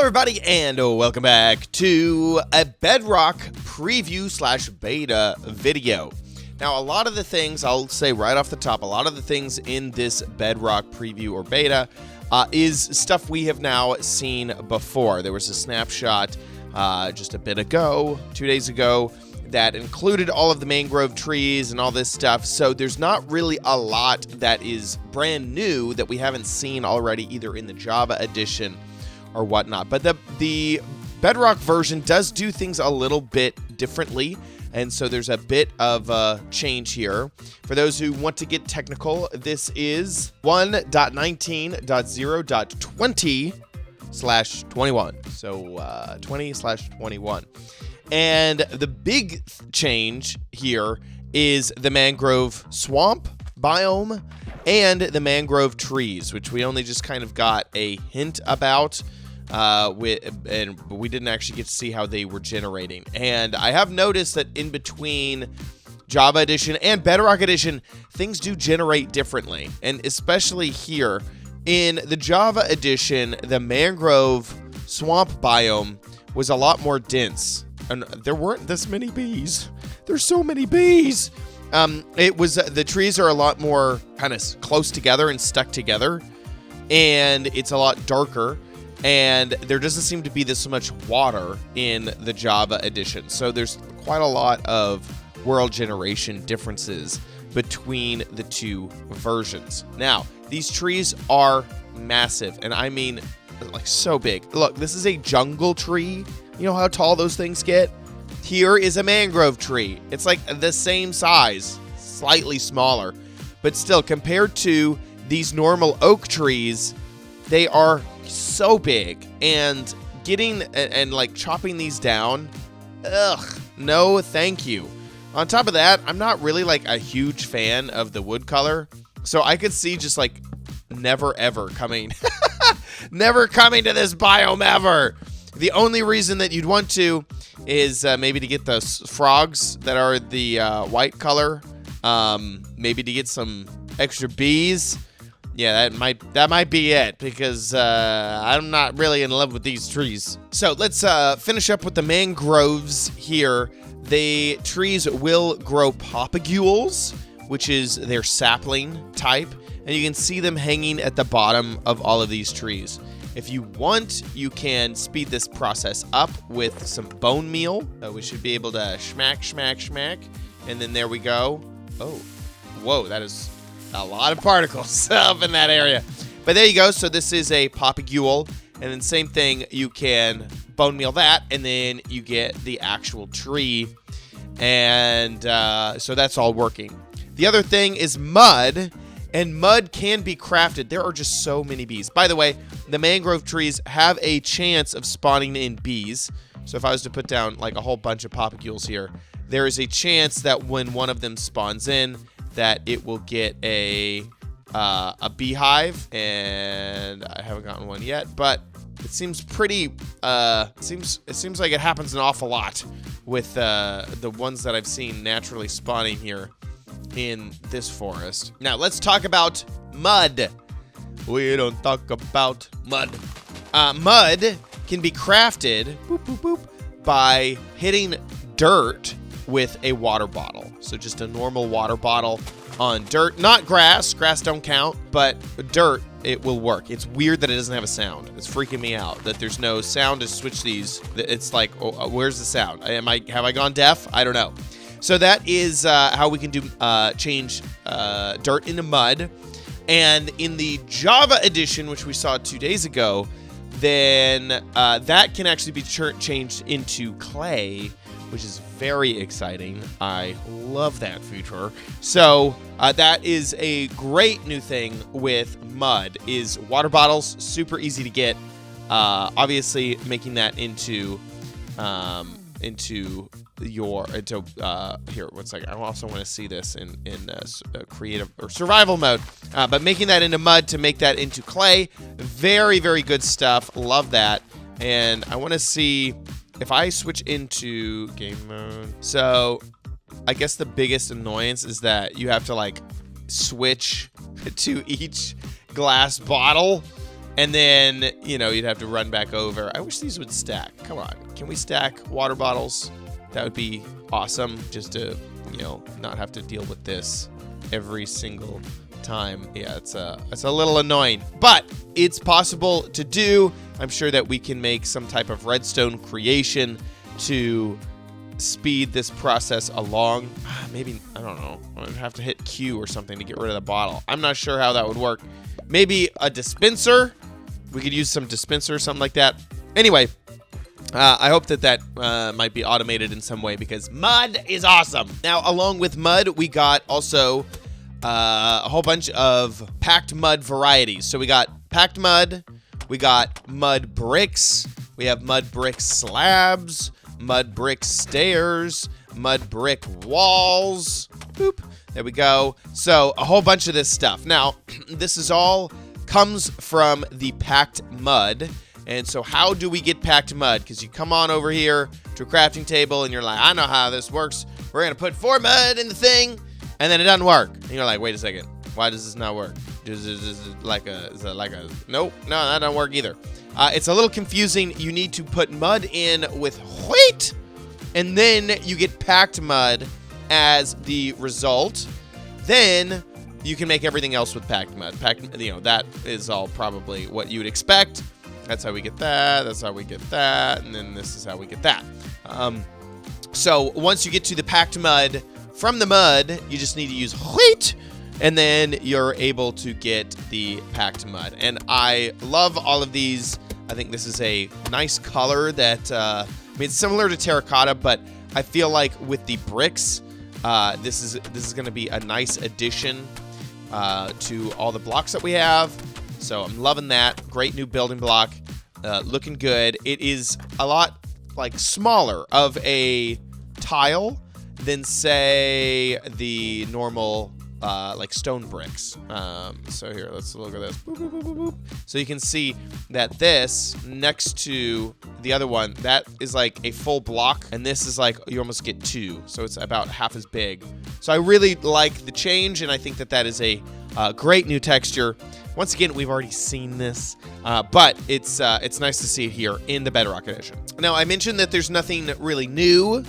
everybody, and welcome back to a Bedrock preview slash beta video. Now, a lot of the things, I'll say right off the top, a lot of the things in this Bedrock preview or beta is stuff we have now seen before. There was a snapshot just a bit ago, 2 days ago, that included all of the mangrove trees and all this stuff. So there's not really a lot that is brand new that we haven't seen already, either in the Java edition or whatnot. But the Bedrock version does do things a little bit differently, and so there's a bit of a change here. For those who want to get technical, this is 1.19.0.20/21. So 20/21. And the big change here is the mangrove swamp biome and the mangrove trees, which we only just kind of got a hint about, and we didn't actually get to see how they were generating. And I have noticed that in between Java Edition and Bedrock Edition, things do generate differently. And especially here in the Java Edition, the mangrove swamp biome was a lot more dense. And there weren't this many bees. There's so many bees. It was the trees are a lot more kind of close together and stuck together, and it's a lot darker. And there doesn't seem to be this much water in the Java edition, so there's quite a lot of world generation differences between the two versions. Now, these trees are massive, and I mean like so big. Look, this is a jungle tree. You know how tall those things get? Here is a mangrove tree. It's like the same size, slightly smaller, but still, compared to these normal oak trees, they are so big. And getting and like chopping these down, no thank you. On top of that, I'm not really like a huge fan of the wood color, so I could see just like never ever coming never coming to this biome ever. The only reason that you'd want to is maybe to get the frogs that are the white color, maybe to get some extra bees. Yeah, that might be it, because I'm not really in love with these trees. So let's finish up with the mangroves here. The trees will grow papagules, which is their sapling type, and you can see them hanging at the bottom of all of these trees. If you want, you can speed this process up with some bone meal. We should be able to schmack, schmack, schmack. And then there we go. Oh, whoa, that is a lot of particles up in that area. But there you go. So this is a papagule. And then same thing, you can bone meal that, and then you get the actual tree. And so that's all working. The other thing is mud. And mud can be crafted. There are just so many bees. By the way, the mangrove trees have a chance of spawning in bees. So if I was to put down like a whole bunch of papagules here, there is a chance that when one of them spawns in, that it will get a beehive. And I haven't gotten one yet, but it seems pretty. It seems like it happens an awful lot with the ones that I've seen naturally spawning here in this forest. Now let's talk about mud. We don't talk about mud. Mud can be crafted by hitting dirt with a water bottle. So just a normal water bottle on dirt, not grass. Grass don't count, but dirt, it will work. It's weird that it doesn't have a sound. It's freaking me out that there's no sound to switch these. It's like, oh, where's the sound? Have I gone deaf? I don't know. So that is how we can do change dirt into mud. And in the Java edition, which we saw 2 days ago, then that can actually be changed into clay, which is very exciting. I love that feature. So that is a great new thing with mud, is water bottles, super easy to get. Obviously, making that into here, one second. I also want to see this in creative or survival mode, but making that into mud to make that into clay, very, very good stuff. Love that. And I want to see if I switch into game mode. So I guess the biggest annoyance is that you have to like switch to each glass bottle. And then, you know, you'd have to run back over. I wish these would stack. Come on. Can we stack water bottles? That would be awesome, just to, you know, not have to deal with this every single time. Yeah, it's a little annoying, but it's possible to do. I'm sure that we can make some type of redstone creation to speed this process along. Maybe, I don't know, I'd have to hit Q or something to get rid of the bottle. I'm not sure how that would work. Maybe a dispenser. We could use some dispenser or something like that. Anyway, I hope that might be automated in some way, because mud is awesome. Now, along with mud, we got also a whole bunch of packed mud varieties. So we got packed mud, we got mud bricks, we have mud brick slabs, mud brick stairs, mud brick walls. Boop. There we go. So a whole bunch of this stuff. Now, this is all comes from the packed mud. And so how do we get packed mud? Because you come on over here to a crafting table and you're like, I know how this works. We're going to put 4 mud in the thing, and then it doesn't work. And you're like, wait a second. Why does this not work? Is it like a nope, no, that don't work either. It's a little confusing. You need to put mud in with wheat, and then you get packed mud as the result. Then you can make everything else with packed mud. You know, that is all probably what you would expect. That's how we get that. That's how we get that. And then this is how we get that. So once you get to the packed mud, from the mud, you just need to use wheat, and then you're able to get the packed mud. And I love all of these. I think this is a nice color that, I mean, it's similar to terracotta, but I feel like with the bricks, this is going to be a nice addition to all the blocks that we have. So I'm loving that. Great new building block. Looking good. It is a lot like smaller of a tile than, say, the normal like stone bricks. So here, let's look at this. Boop, boop, boop, boop, boop. So you can see that this next to the other one, that is like a full block, and this is like you almost get 2. So it's about half as big. So I really like the change, and I think that that is a great new texture. Once again, we've already seen this, but it's nice to see it here in the Bedrock Edition. Now, I mentioned that there's nothing really new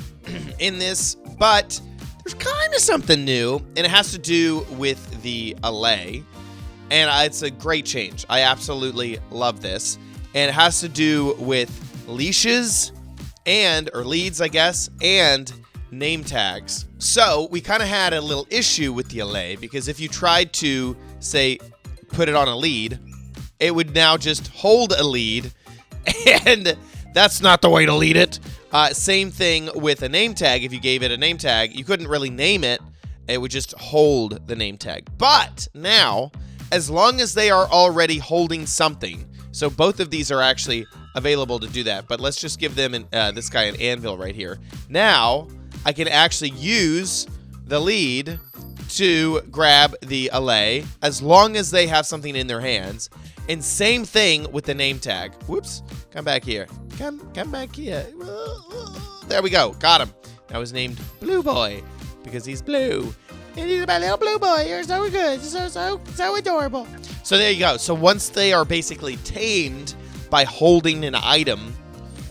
in this, but there's kind of something new, and it has to do with the Allay, and it's a great change. I absolutely love this, and it has to do with leashes or leads, I guess, and name tags. So we kind of had a little issue with the Allay, because if you tried to, say, put it on a lead, it would now just hold a lead, and that's not the way to lead it. Same thing with a name tag. If you gave it a name tag, you couldn't really name it. It would just hold the name tag. But now, as long as they are already holding something, so both of these are actually available to do that. But let's just give them this guy an anvil right here. Now, I can actually use the lead to grab the Allay as long as they have something in their hands. And same thing with the name tag. Whoops. Come back here. Come back here. There we go. Got him. Now he's named Blue Boy because he's blue. And he's my little blue boy. You're so good. So adorable. So there you go. So once they are basically tamed by holding an item,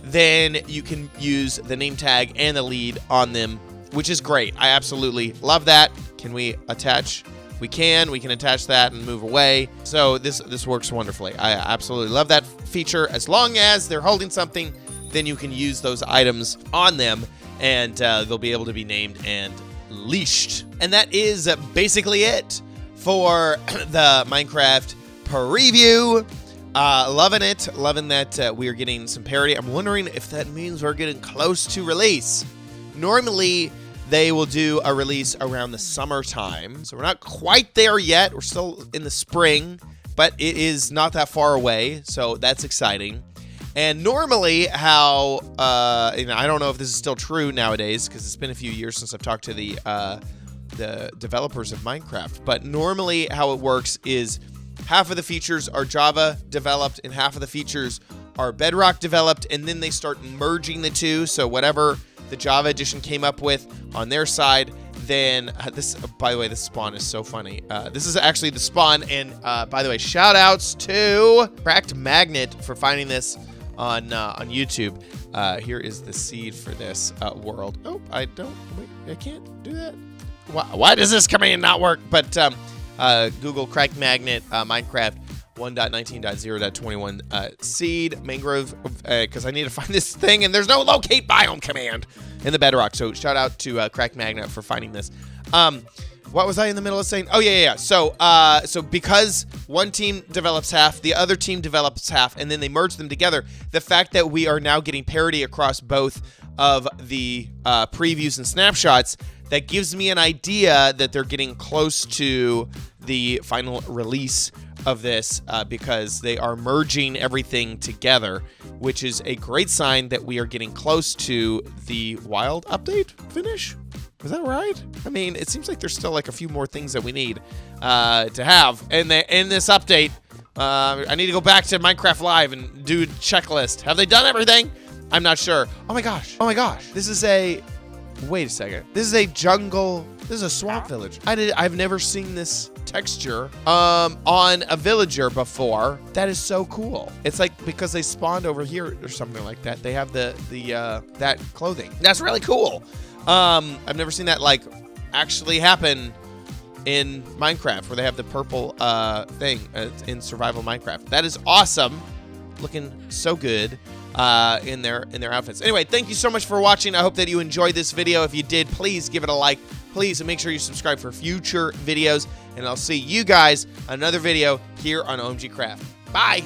then you can use the name tag and the lead on them, which is great. I absolutely love that. Can we attach? We can attach that and move away. So this works wonderfully. I absolutely love that feature. As long as they're holding something, then you can use those items on them, and they'll be able to be named and leashed. And that is basically it for the Minecraft preview. Loving it. Loving that we are getting some parity. I'm wondering if that means we're getting close to release. Normally, they will do a release around the summertime. So we're not quite there yet. We're still in the spring, but it is not that far away. So that's exciting. And normally how, I don't know if this is still true nowadays, because it's been a few years since I've talked to the developers of Minecraft. But normally how it works is half of the features are Java developed and half of the features are Bedrock developed, and then they start merging the two. So whatever the Java edition came up with on their side, then this, by the way, this spawn is so funny. This is actually the spawn, and by the way, shout outs to Cracked Magnet for finding this on YouTube. Here is the seed for this world. Oh, I can't do that. Why does this command not work? But Google Cracked Magnet Minecraft 1.19.0.21 seed mangrove, because I need to find this thing, and there's no locate biome command in the Bedrock. So shout out to Cracked Magnet for finding this. What was I in the middle of saying? Oh yeah. So because one team develops half, the other team develops half, and then they merge them together. The fact that we are now getting parity across both of the previews and snapshots, that gives me an idea that they're getting close to the final release of this, because they are merging everything together, which is a great sign that we are getting close to the wild update finish. Is that right? I mean, it seems like there's still like a few more things that we need to have in this update. I need to go back to Minecraft Live and do a checklist. Have they done everything? I'm not sure. Oh my gosh. This is a... Wait a second. This is a jungle... This is a swamp village. I've never seen this texture on a villager before. That is so cool. It's like because they spawned over here or something like that. They have that clothing. That's really cool. I've never seen that like actually happen in Minecraft, where they have the purple thing in survival Minecraft. That is awesome. Looking so good in their outfits. Anyway, thank you so much for watching. I hope that you enjoyed this video. If you did, please give it a like. Please, and make sure you subscribe for future videos. And I'll see you guys another video here on OMG Craft. Bye.